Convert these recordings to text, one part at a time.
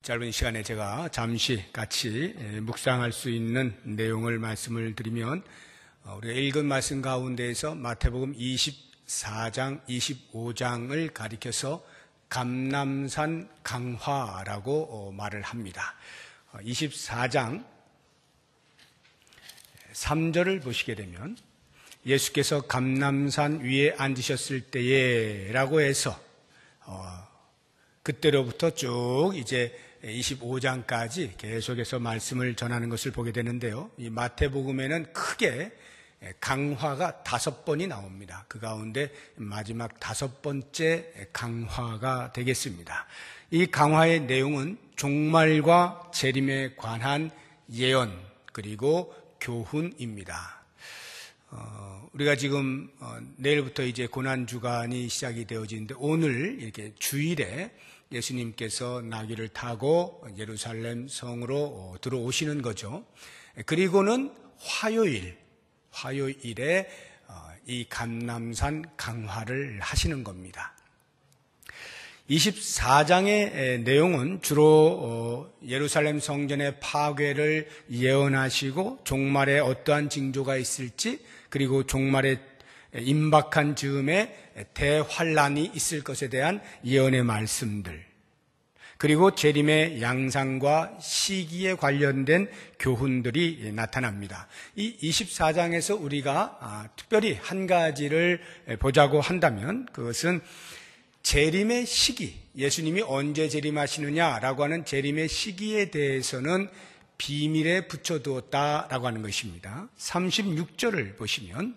짧은 시간에 제가 잠시 같이 묵상할 수 있는 내용을 말씀을 드리면, 우리가 읽은 말씀 가운데에서 마태복음 24장, 25장을 가리켜서 감람산 강화라고 말을 합니다. 24장 3절을 보시게 되면 예수께서 감람산 위에 앉으셨을 때에 라고 해서 그때로부터 쭉 이제 25장까지 계속해서 말씀을 전하는 것을 보게 되는데요. 이 마태복음에는 크게 강화가 5번이 나옵니다. 그 가운데 마지막 5번째 강화가 되겠습니다. 이 강화의 내용은 종말과 재림에 관한 예언 그리고 교훈입니다. 우리가 지금 내일부터 이제 고난주간이 시작이 되어지는데, 오늘 이렇게 주일에 예수님께서 나귀를 타고 예루살렘 성으로 들어오시는 거죠. 그리고는 화요일에 이 감람산 강화를 하시는 겁니다. 24장의 내용은 주로 예루살렘 성전의 파괴를 예언하시고 종말에 어떠한 징조가 있을지, 그리고 종말에 임박한 즈음에 대환란이 있을 것에 대한 예언의 말씀들, 그리고 재림의 양상과 시기에 관련된 교훈들이 나타납니다. 이 24장에서 우리가 특별히 한 가지를 보자고 한다면, 그것은 재림의 시기, 예수님이 언제 재림하시느냐라고 하는 재림의 시기에 대해서는 비밀에 붙여두었다라고 하는 것입니다. 36절을 보시면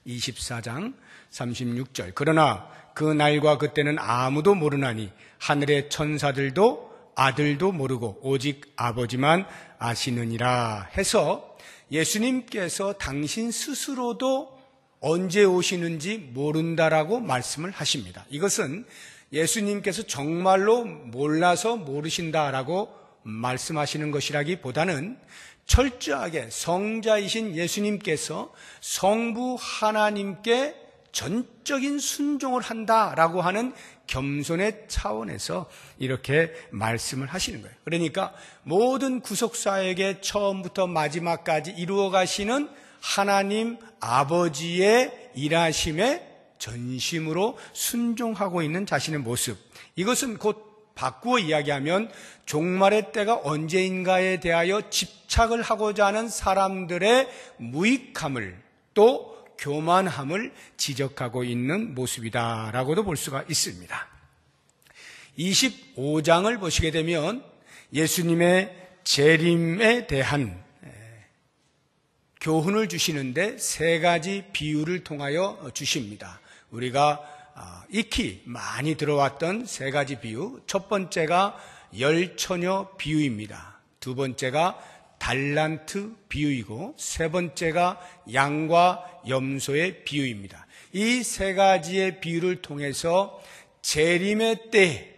24장 36절, 그러나 그 날과 그때는 아무도 모르나니 하늘의 천사들도 아들도 모르고 오직 아버지만 아시느니라 해서, 예수님께서 당신 스스로도 언제 오시는지 모른다라고 말씀을 하십니다. 이것은 예수님께서 정말로 몰라서 모르신다라고 말씀하시는 것이라기보다는 철저하게 성자이신 예수님께서 성부 하나님께 전적인 순종을 한다라고 하는 겸손의 차원에서 이렇게 말씀을 하시는 거예요. 그러니까 모든 구속사역의 처음부터 마지막까지 이루어 가시는 하나님 아버지의 일하심에 전심으로 순종하고 있는 자신의 모습, 이것은 곧 바꾸어 이야기하면 종말의 때가 언제인가에 대하여 집착을 하고자 하는 사람들의 무익함을, 또 교만함을 지적하고 있는 모습이다라고도 볼 수가 있습니다. 25장을 보시게 되면 예수님의 재림에 대한 교훈을 주시는데 3가지 비유를 통하여 주십니다. 우리가 익히 많이 들어왔던 3가지 비유, 첫 번째가 열처녀 비유입니다. 두 번째가 달란트 비유이고, 세 번째가 양과 염소의 비유입니다. 이 3가지의 비유를 통해서 재림의 때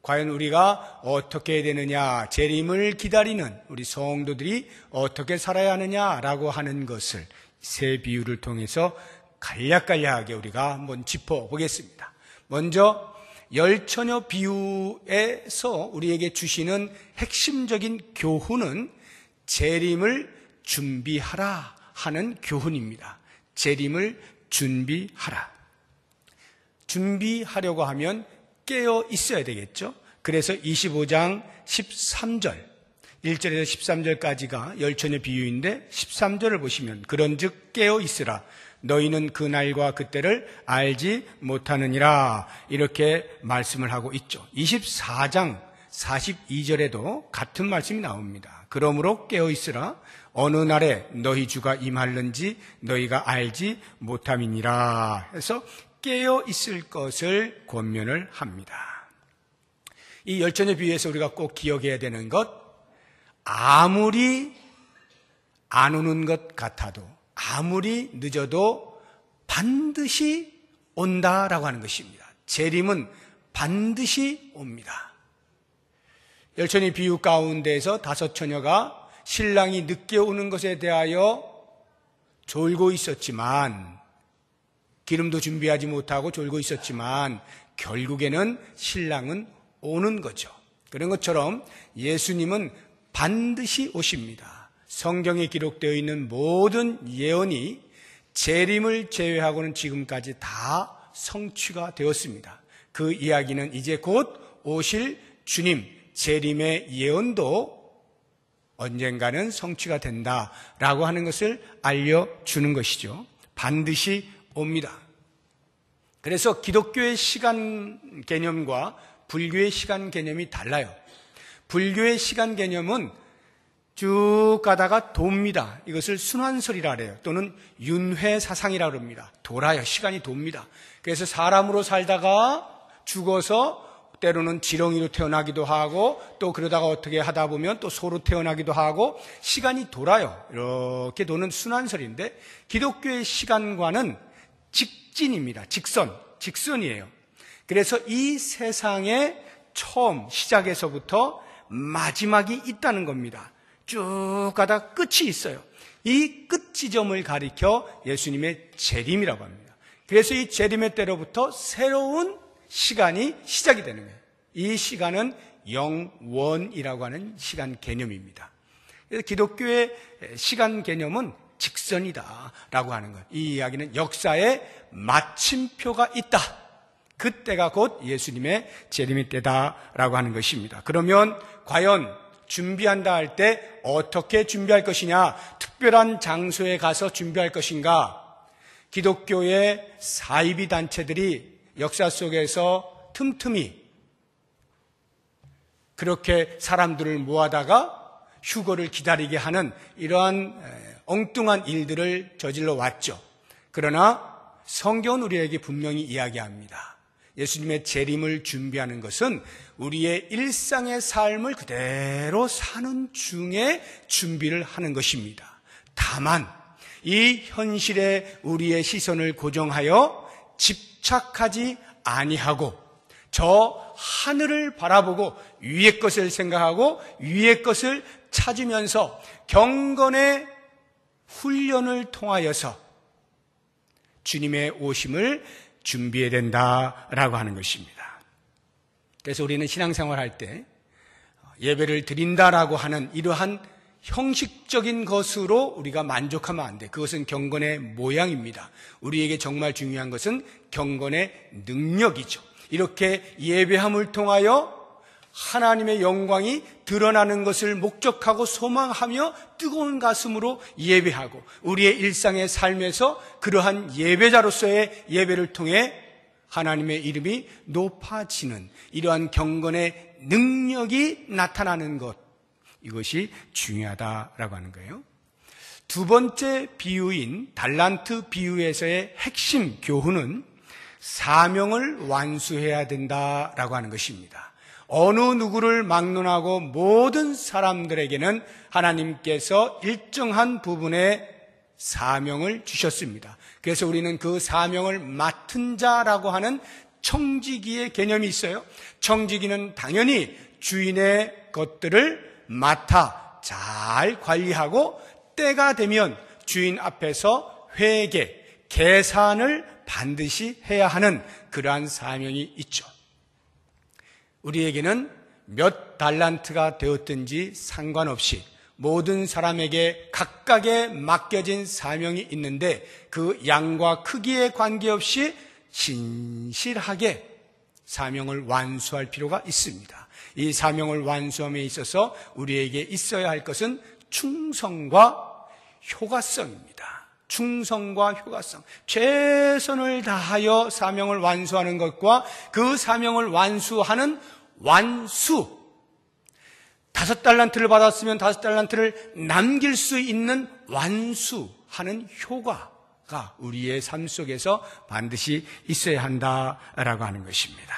과연 우리가 어떻게 해야 되느냐, 재림을 기다리는 우리 성도들이 어떻게 살아야 하느냐라고 하는 것을 3 비유를 통해서 간략간략하게 우리가 한번 짚어보겠습니다. 먼저 열처녀 비유에서 우리에게 주시는 핵심적인 교훈은 재림을 준비하라 하는 교훈입니다. 재림을 준비하라. 준비하려고 하면 깨어 있어야 되겠죠. 그래서 25장 13절, 1절에서 13절까지가 열처녀 비유인데 13절을 보시면 그런즉 깨어 있으라, 너희는 그 날과 그때를 알지 못하느니라, 이렇게 말씀을 하고 있죠. 24장 42절에도 같은 말씀이 나옵니다. 그러므로 깨어 있으라, 어느 날에 너희 주가 임할는지 너희가 알지 못함이니라 해서 깨어 있을 것을 권면을 합니다. 이 열처녀 비유에서 우리가 꼭 기억해야 되는 것, 아무리 안 오는 것 같아도, 아무리 늦어도 반드시 온다라고 하는 것입니다. 재림은 반드시 옵니다. 열처녀 비유 가운데에서 5처녀가 신랑이 늦게 오는 것에 대하여 졸고 있었지만, 기름도 준비하지 못하고 졸고 있었지만 결국에는 신랑은 오는 거죠. 그런 것처럼 예수님은 반드시 오십니다. 성경에 기록되어 있는 모든 예언이 재림을 제외하고는 지금까지 다 성취가 되었습니다. 그 이야기는 이제 곧 오실 주님 재림의 예언도 언젠가는 성취가 된다라고 하는 것을 알려주는 것이죠. 반드시 옵니다. 그래서 기독교의 시간 개념과 불교의 시간 개념이 달라요. 불교의 시간 개념은 쭉 가다가 돕니다. 이것을 순환설이라 그래요. 또는 윤회사상이라고 합니다. 돌아요. 시간이 돕니다. 그래서 사람으로 살다가 죽어서 때로는 지렁이로 태어나기도 하고 또 그러다가 어떻게 하다 보면 또 소로 태어나기도 하고 시간이 돌아요. 이렇게 도는 순환설인데 기독교의 시간과는 직진입니다. 직선이에요. 그래서 이 세상의 처음 시작에서부터 마지막이 있다는 겁니다. 쭉 가다 끝이 있어요. 이 끝 지점을 가리켜 예수님의 재림이라고 합니다. 그래서 이 재림의 때로부터 새로운 시간이 시작이 되는 거예요. 이 시간은 영원이라고 하는 시간 개념입니다. 그래서 기독교의 시간 개념은 직선이다라고 하는 거예요. 이 이야기는 역사에 마침표가 있다. 그때가 곧 예수님의 재림의 때다라고 하는 것입니다. 그러면 과연 준비한다 할 때 어떻게 준비할 것이냐? 특별한 장소에 가서 준비할 것인가? 기독교의 사이비 단체들이 역사 속에서 틈틈이 그렇게 사람들을 모아다가 휴거를 기다리게 하는 이러한 엉뚱한 일들을 저질러 왔죠. 그러나 성경은 우리에게 분명히 이야기합니다. 예수님의 재림을 준비하는 것은 우리의 일상의 삶을 그대로 사는 중에 준비를 하는 것입니다. 다만 이 현실에 우리의 시선을 고정하여 집착하지 아니하고 저 하늘을 바라보고 위의 것을 생각하고 위의 것을 찾으면서 경건의 훈련을 통하여서 주님의 오심을 준비해야 된다라고 하는 것입니다. 그래서 우리는 신앙생활 할 때 예배를 드린다라고 하는 이러한 형식적인 것으로 우리가 만족하면 안 돼. 그것은 경건의 모양입니다. 우리에게 정말 중요한 것은 경건의 능력이죠. 이렇게 예배함을 통하여 하나님의 영광이 드러나는 것을 목적하고 소망하며 뜨거운 가슴으로 예배하고 우리의 일상의 삶에서 그러한 예배자로서의 예배를 통해 하나님의 이름이 높아지는 이러한 경건의 능력이 나타나는 것, 이것이 중요하다라고 하는 거예요. 두 번째 비유인 달란트 비유에서의 핵심 교훈은 사명을 완수해야 된다라고 하는 것입니다. 어느 누구를 막론하고 모든 사람들에게는 하나님께서 일정한 부분의 사명을 주셨습니다. 그래서 우리는 그 사명을 맡은 자라고 하는 청지기의 개념이 있어요. 청지기는 당연히 주인의 것들을 맡아 잘 관리하고 때가 되면 주인 앞에서 회계, 계산을 반드시 해야 하는 그러한 사명이 있죠. 우리에게는 몇 달란트가 되었든지 상관없이 모든 사람에게 각각의 맡겨진 사명이 있는데 그 양과 크기에 관계없이 신실하게 사명을 완수할 필요가 있습니다. 이 사명을 완수함에 있어서 우리에게 있어야 할 것은 충성과 효과성입니다. 충성과 효과성. 최선을 다하여 사명을 완수하는 것과 그 사명을 완수하는 완수. 5달란트를 받았으면 5달란트를 남길 수 있는 완수하는 효과가 우리의 삶 속에서 반드시 있어야 한다라고 하는 것입니다.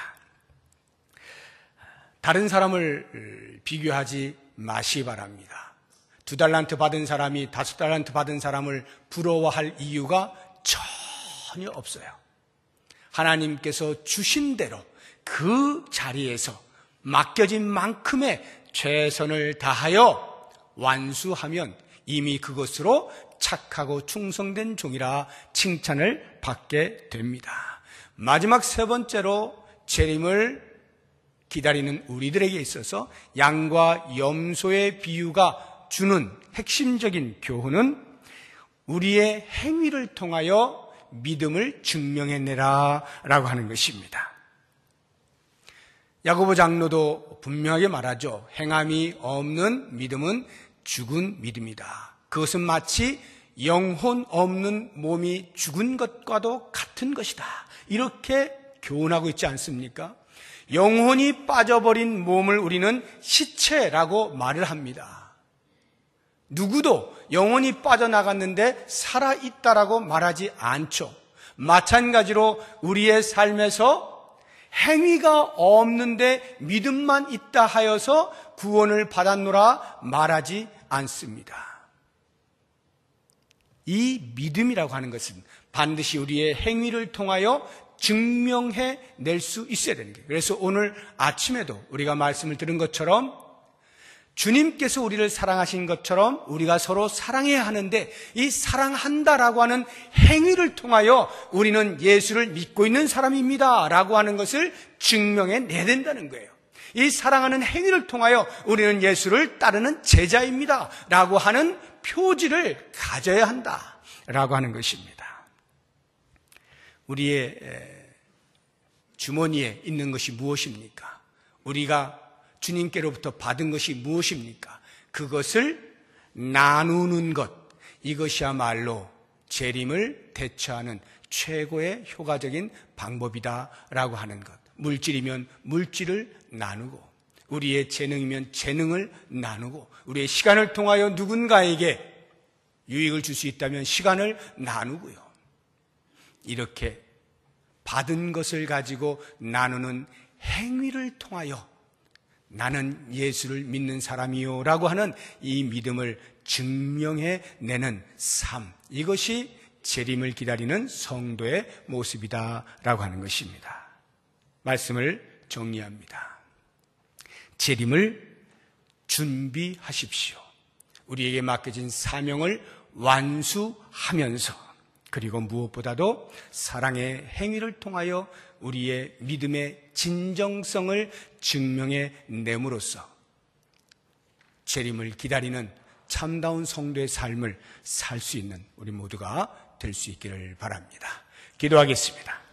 다른 사람을 비교하지 마시기 바랍니다. 2달란트 받은 사람이 5달란트 받은 사람을 부러워할 이유가 전혀 없어요. 하나님께서 주신 대로 그 자리에서 맡겨진 만큼의 최선을 다하여 완수하면 이미 그것으로 착하고 충성된 종이라 칭찬을 받게 됩니다. 마지막 세 번째로 재림을 기다리는 우리들에게 있어서 양과 염소의 비유가 주는 핵심적인 교훈은 우리의 행위를 통하여 믿음을 증명해내라 라고 하는 것입니다. 야고보 장로도 분명하게 말하죠. 행함이 없는 믿음은 죽은 믿음이다. 그것은 마치 영혼 없는 몸이 죽은 것과도 같은 것이다. 이렇게 교훈하고 있지 않습니까? 영혼이 빠져버린 몸을 우리는 시체라고 말을 합니다. 누구도 영혼이 빠져나갔는데 살아있다라고 말하지 않죠. 마찬가지로 우리의 삶에서 행위가 없는데 믿음만 있다 하여서 구원을 받았노라 말하지 않습니다. 이 믿음이라고 하는 것은 반드시 우리의 행위를 통하여 증명해 낼 수 있어야 되는 거예요. 그래서 오늘 아침에도 우리가 말씀을 들은 것처럼 주님께서 우리를 사랑하신 것처럼 우리가 서로 사랑해야 하는데 이 사랑한다라고 하는 행위를 통하여 우리는 예수를 믿고 있는 사람입니다 라고 하는 것을 증명해 내야 된다는 거예요. 이 사랑하는 행위를 통하여 우리는 예수를 따르는 제자입니다 라고 하는 표지를 가져야 한다 라고 하는 것입니다. 우리의 주머니에 있는 것이 무엇입니까? 우리가 주님께로부터 받은 것이 무엇입니까? 그것을 나누는 것, 이것이야말로 재림을 대처하는 최고의 효과적인 방법이다라고 하는 것. 물질이면 물질을 나누고, 우리의 재능이면 재능을 나누고, 우리의 시간을 통하여 누군가에게 유익을 줄 수 있다면 시간을 나누고요. 이렇게 받은 것을 가지고 나누는 행위를 통하여 나는 예수를 믿는 사람이요 라고 하는 이 믿음을 증명해 내는 삶, 이것이 재림을 기다리는 성도의 모습이다 라고 하는 것입니다. 말씀을 정리합니다. 재림을 준비하십시오. 우리에게 맡겨진 사명을 완수하면서, 그리고 무엇보다도 사랑의 행위를 통하여 우리의 믿음의 진정성을 증명해 내므로써 재림을 기다리는 참다운 성도의 삶을 살 수 있는 우리 모두가 될 수 있기를 바랍니다. 기도하겠습니다.